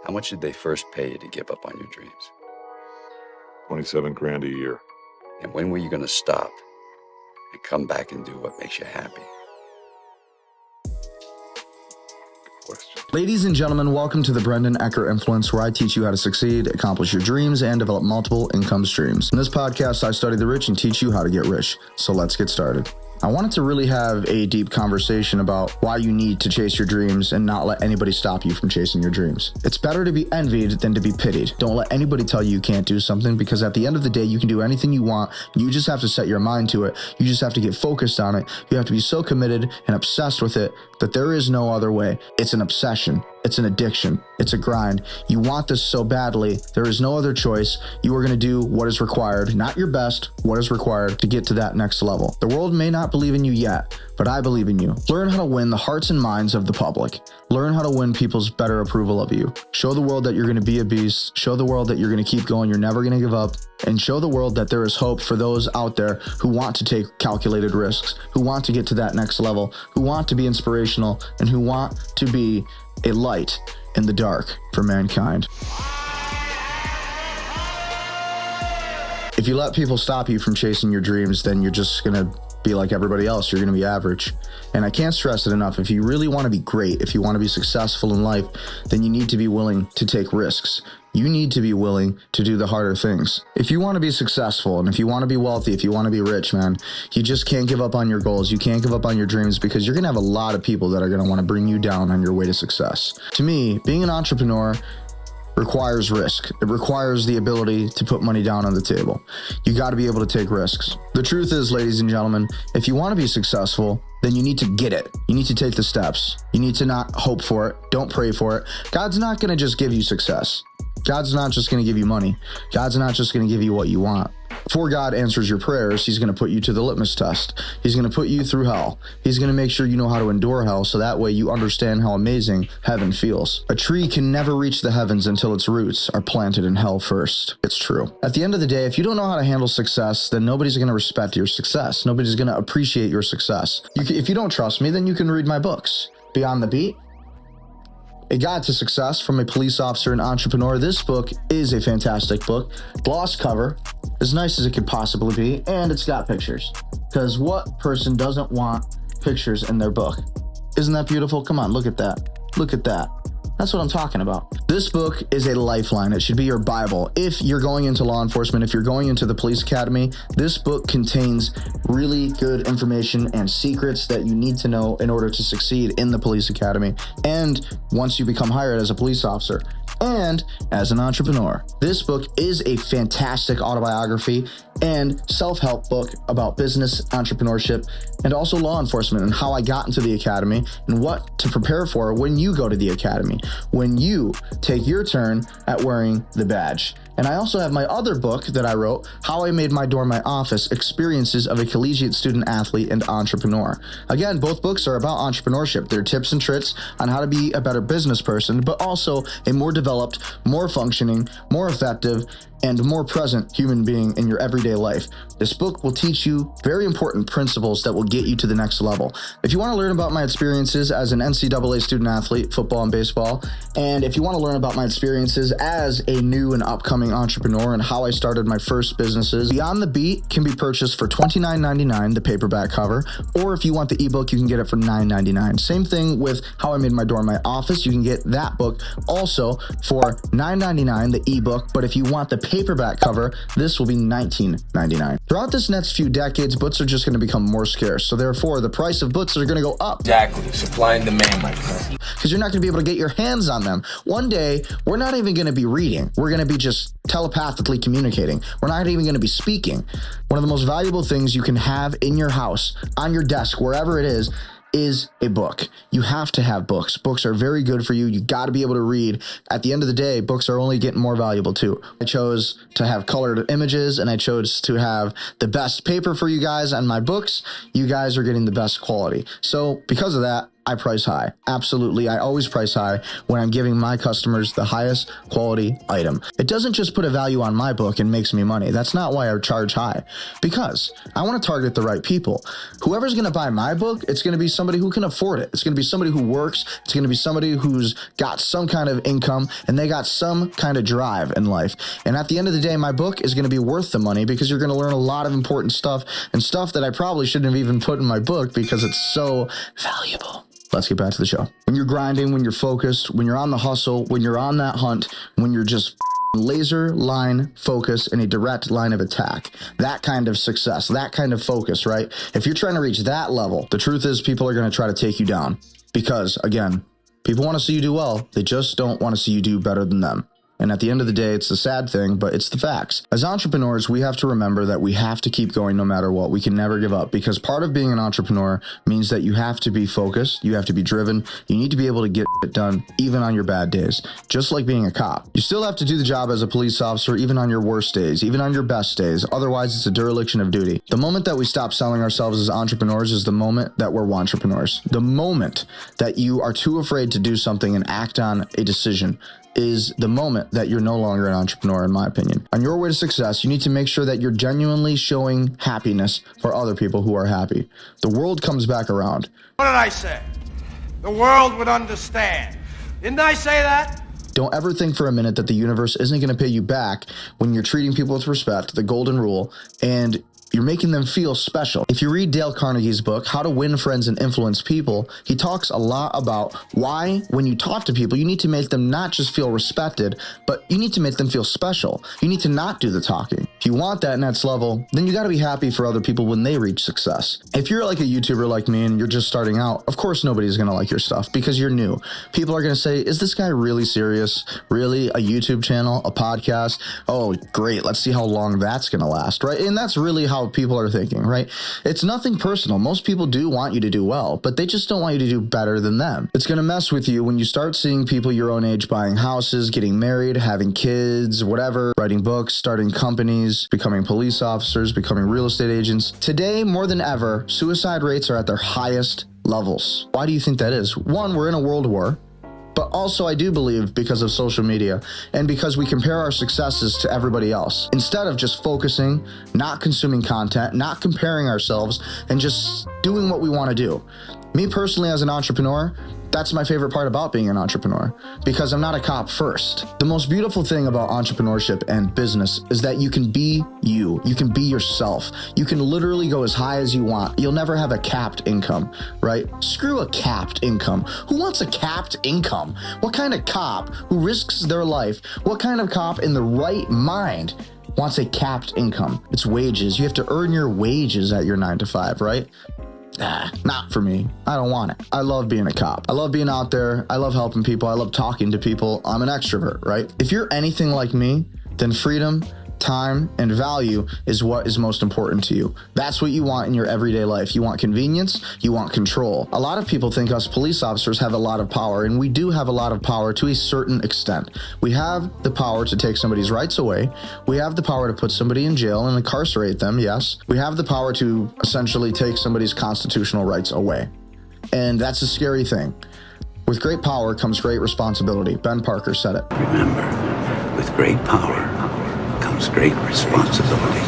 How much did they first pay you to give up on your dreams? 27 grand a year. And when were you going to stop and come back and do what makes you happy? Question. Ladies and gentlemen, welcome to the Brendan Ecker Influence, where I teach you how to succeed, accomplish your dreams, and develop multiple income streams. In this podcast, I study the rich and teach you how to get rich. So let's get started. I wanted to really have a deep conversation about why you need to chase your dreams and not let anybody stop you from chasing your dreams. It's better to be envied than to be pitied. Don't let anybody tell you you can't do something, because at the end of the day, you can do anything you want. You just have to set your mind to it. You just have to get focused on it. You have to be so committed and obsessed with it that there is no other way. It's an obsession. It's an addiction. It's a grind. You want this so badly. There is no other choice. You are going to do what is required, not your best, what is required to get to that next level. The world may not believe in you yet, but I believe in you. Learn how to win the hearts and minds of the public. Learn how to win people's better approval of you. Show the world that you're going to be a beast. Show the world that you're going to keep going. You're never going to give up. And show the world that there is hope for those out there who want to take calculated risks, who want to get to that next level, who want to be inspirational, and who want to be a light in the dark for mankind. If you let people stop you from chasing your dreams, then you're just going to be like everybody else. You're going to be average. And I can't stress it enough. If you really want to be great, if you want to be successful in life, then you need to be willing to take risks. You need to be willing to do the harder things. If you want to be successful, and if you want to be wealthy, if you want to be rich, man, you just can't give up on your goals. You can't give up on your dreams, because you're going to have a lot of people that are going to want to bring you down on your way to success. To me, being an entrepreneur requires risk. It requires the ability to put money down on the table. You got to be able to take risks. The truth is, ladies and gentlemen, if you want to be successful, then you need to get it. You need to take the steps. You need to not hope for it. Don't pray for it. God's not going to just give you success. God's not just going to give you money. God's not just going to give you what you want. Before God answers your prayers, he's going to put you to the litmus test. He's going to put you through hell. He's going to make sure you know how to endure hell, so that way you understand how amazing heaven feels. A tree can never reach the heavens until its roots are planted in hell first. It's true. At the end of the day, if you don't know how to handle success, then nobody's going to respect your success. Nobody's going to appreciate your success. If you don't trust me, then you can read my books. Beyond the Beat, A Guide to Success from a Police Officer and Entrepreneur. This book is a fantastic book. Gloss cover, as nice as it could possibly be, and it's got pictures. Because what person doesn't want pictures in their book? Isn't that beautiful? Come on, look at that. Look at that. That's what I'm talking about. This book is a lifeline. It should be your Bible. If you're going into law enforcement, if you're going into the police academy, this book contains really good information and secrets that you need to know in order to succeed in the police academy. And once you become hired as a police officer and as an entrepreneur, this book is a fantastic autobiography and self-help book about business, entrepreneurship, and also law enforcement, and how I got into the academy and what to prepare for when you go to the academy, when you take your turn at wearing the badge. And I also have my other book that I wrote, How I Made My Door My Office, Experiences of a Collegiate Student Athlete and Entrepreneur. Again, both books are about entrepreneurship. They're tips and tricks on how to be a better business person, but also a more developed, more functioning, more effective, and more present human being in your everyday life. This book will teach you very important principles that will get you to the next level. If you want to learn about my experiences as an NCAA student athlete, football and baseball, and if you want to learn about my experiences as a new and upcoming entrepreneur and how I started my first businesses, Beyond the Beat can be purchased for $29.99, the paperback cover, or if you want the ebook, you can get it for $9.99. Same thing with How I Made My Door My Office. You can get that book also for $9.99, the ebook, but if you want the paperback cover, this will be $19.99. Throughout this next few decades, books are just going to become more scarce. So therefore, the price of books are going to go up. Exactly. Supply and demand, my friend. Because you're not going to be able to get your hands on them. One day, we're not even going to be reading. We're going to be just telepathically communicating. We're not even going to be speaking. One of the most valuable things you can have in your house, on your desk, wherever it is a book. You have to have books. Books are very good for you. You got to be able to read. At the end of the day, books are only getting more valuable too. I chose to have colored images, and I chose to have the best paper for you guys on my books. You guys are getting the best quality. So because of that, I price high. Absolutely. I always price high when I'm giving my customers the highest quality item. It doesn't just put a value on my book and makes me money. That's not why I charge high, because I want to target the right people. Whoever's going to buy my book, it's going to be somebody who can afford it. It's going to be somebody who works. It's going to be somebody who's got some kind of income and they got some kind of drive in life. And at the end of the day, my book is going to be worth the money because you're going to learn a lot of important stuff and stuff that I probably shouldn't have even put in my book because it's so valuable. Let's get back to the show. When you're grinding, when you're focused, when you're on the hustle, when you're on that hunt, when you're just laser line focus and a direct line of attack, that kind of success, that kind of focus, right? If you're trying to reach that level, the truth is people are going to try to take you down because, again, people want to see you do well. They just don't want to see you do better than them. And at the end of the day, it's a sad thing, but it's the facts. As entrepreneurs, we have to remember that we have to keep going no matter what. We can never give up because part of being an entrepreneur means that you have to be focused. You have to be driven. You need to be able to get it done even on your bad days, just like being a cop. You still have to do the job as a police officer even on your worst days, even on your best days. Otherwise, it's a dereliction of duty. The moment that we stop selling ourselves as entrepreneurs is the moment that we're wantrepreneurs. The moment that you are too afraid to do something and act on a decision is the moment that you're no longer an entrepreneur, in my opinion. On your way to success, you need to make sure that you're genuinely showing happiness for other people who are happy. The world comes back around. What did I say? The world would understand. Didn't I say that? Don't ever think for a minute that the universe isn't going to pay you back when you're treating people with respect, the golden rule, and you're making them feel special. If you read Dale Carnegie's book, How to Win Friends and Influence People, he talks a lot about why when you talk to people, you need to make them not just feel respected, but you need to make them feel special. You need to not do the talking. If you want that next level, then you got to be happy for other people when they reach success. If you're like a YouTuber like me and you're just starting out, of course nobody's going to like your stuff because you're new. People are going to say, is this guy really serious? Really? A YouTube channel? A podcast? Oh, great. Let's see how long that's going to last, right? And that's really how people are thinking, right? It's nothing personal. Most people do want you to do well, but they just don't want you to do better than them. It's going to mess with you when you start seeing people your own age buying houses, getting married, having kids, whatever, writing books, starting companies, becoming police officers, becoming real estate agents. Today, more than ever, suicide rates are at their highest levels. Why do you think that is? One, we're in a world war. But also I do believe because of social media and because we compare our successes to everybody else. Instead of just focusing, not consuming content, not comparing ourselves, and just doing what we want to do. Me personally as an entrepreneur, that's my favorite part about being an entrepreneur because I'm not a cop first. The most beautiful thing about entrepreneurship and business is that you can be you. You can be yourself. You can literally go as high as you want. You'll never have a capped income, right? Screw a capped income. Who wants a capped income? What kind of cop who risks their life? What kind of cop in the right mind wants a capped income? It's wages. You have to earn your wages at your 9 to 5, right? Not for me. I don't want it. I love being a cop. I love being out there. I love helping people. I love talking to people. I'm an extrovert, right? If you're anything like me, then freedom, time, and value is what is most important to you. That's what you want in your everyday life. You want convenience. You want control. A lot of people think us police officers have a lot of power, and we do have a lot of power to a certain extent. We have the power to take somebody's rights away. We have the power to put somebody in jail and incarcerate them, yes. We have the power to essentially take somebody's constitutional rights away. And that's a scary thing. With great power comes great responsibility. Ben Parker said it. Remember, with great power comes great responsibility.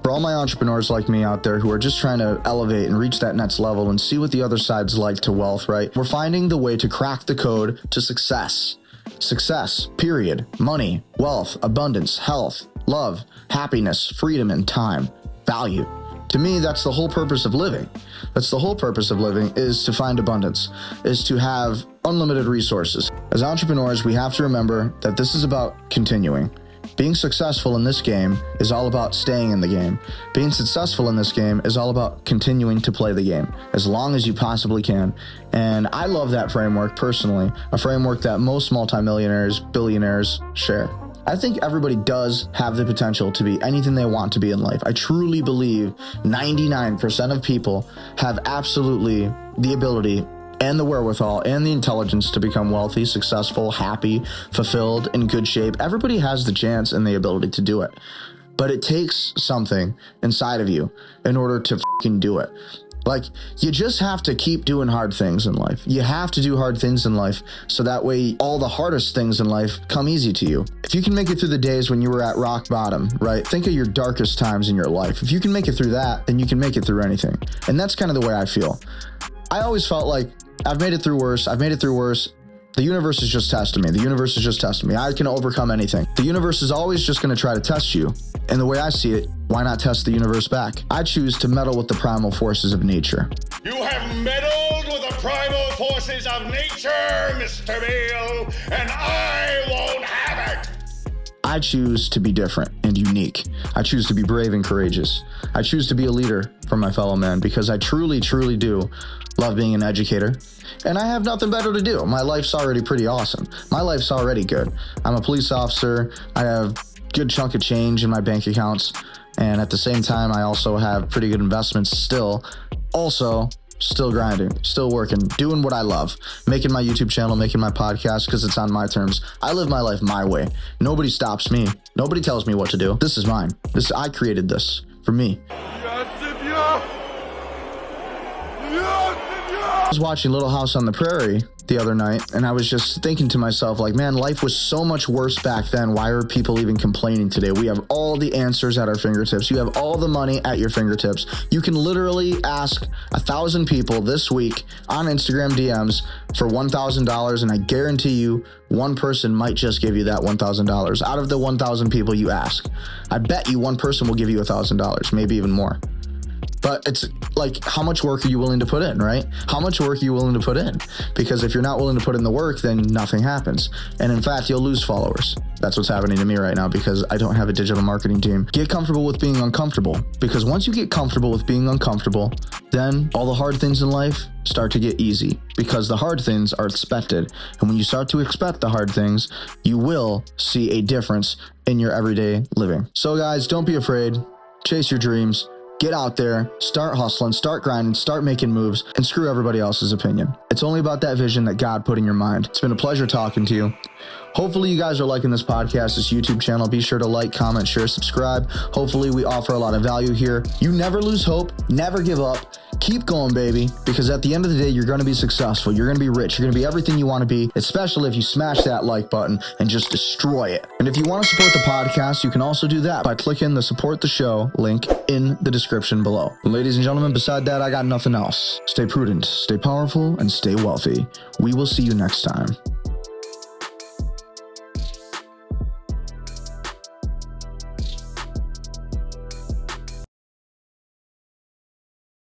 For all my entrepreneurs like me out there who are just trying to elevate and reach that next level and see what the other side's like to wealth, right? We're finding the way to crack the code to success. Success, period. Money, wealth, abundance, health, love, happiness, freedom, and time. Value. To me, that's the whole purpose of living. That's the whole purpose of living, is to find abundance, is to have unlimited resources. As entrepreneurs, we have to remember that this is about continuing. Being successful in this game is all about staying in the game. Being successful in this game is all about continuing to play the game as long as you possibly can. And I love that framework personally, a framework that most multimillionaires, billionaires share. I think everybody does have the potential to be anything they want to be in life. I truly believe 99% of people have absolutely the ability and the wherewithal and the intelligence to become wealthy, successful, happy, fulfilled, in good shape. Everybody has the chance and the ability to do it. But it takes something inside of you in order to fucking do it. Like, you just have to keep doing hard things in life. You have to do hard things in life so that way all the hardest things in life come easy to you. If you can make it through the days when you were at rock bottom, right? Think of your darkest times in your life. If you can make it through that, then you can make it through anything. And that's kind of the way I feel. I always felt like I've made it through worse. I've made it through worse. The universe is just testing me. The universe is just testing me. I can overcome anything. The universe is always just going to try to test you. And the way I see it, why not test the universe back? I choose to meddle with the primal forces of nature. You have meddled with the primal forces of nature, Mr. Beale, and I won't have it! I choose to be different and unique. I choose to be brave and courageous. I choose to be a leader for my fellow man because I truly, truly do love being an educator. And I have nothing better to do. My life's already pretty awesome. My life's already good. I'm a police officer. I have a good chunk of change in my bank accounts. And at the same time, I also have pretty good investments still. Also, still grinding, still working, doing what I love, making my YouTube channel, making my podcast because it's on my terms. I live my life my way. Nobody stops me. Nobody tells me what to do. This is mine. I created this for me. I was watching Little House on the Prairie the other night, and I was just thinking to myself, like, man, life was so much worse back then. Why are people even complaining today? We have all the answers at our fingertips. You have all the money at your fingertips. You can literally ask 1,000 people this week on Instagram DMs for $1,000, and I guarantee you one person might just give you that $1,000 out of the 1,000 people you ask. I bet you one person will give you $1,000, maybe even more. But it's like, how much work are you willing to put in, right? How much work are you willing to put in? Because if you're not willing to put in the work, then nothing happens. And in fact, you'll lose followers. That's what's happening to me right now because I don't have a digital marketing team. Get comfortable with being uncomfortable, because once you get comfortable with being uncomfortable, then all the hard things in life start to get easy because the hard things are expected. And when you start to expect the hard things, you will see a difference in your everyday living. So guys, don't be afraid. Chase your dreams. Get out there, start hustling, start grinding, start making moves, and screw everybody else's opinion. It's only about that vision that God put in your mind. It's been a pleasure talking to you. Hopefully you guys are liking this podcast, this YouTube channel. Be sure to like, comment, share, subscribe. Hopefully we offer a lot of value here. You never lose hope, never give up. Keep going, baby, because at the end of the day, you're going to be successful. You're going to be rich. You're going to be everything you want to be, especially if you smash that like button and just destroy it. And if you want to support the podcast, you can also do that by clicking the support the show link in the description below. Ladies and gentlemen, beside that, I got nothing else. Stay prudent, stay powerful, and stay wealthy. We will see you next time.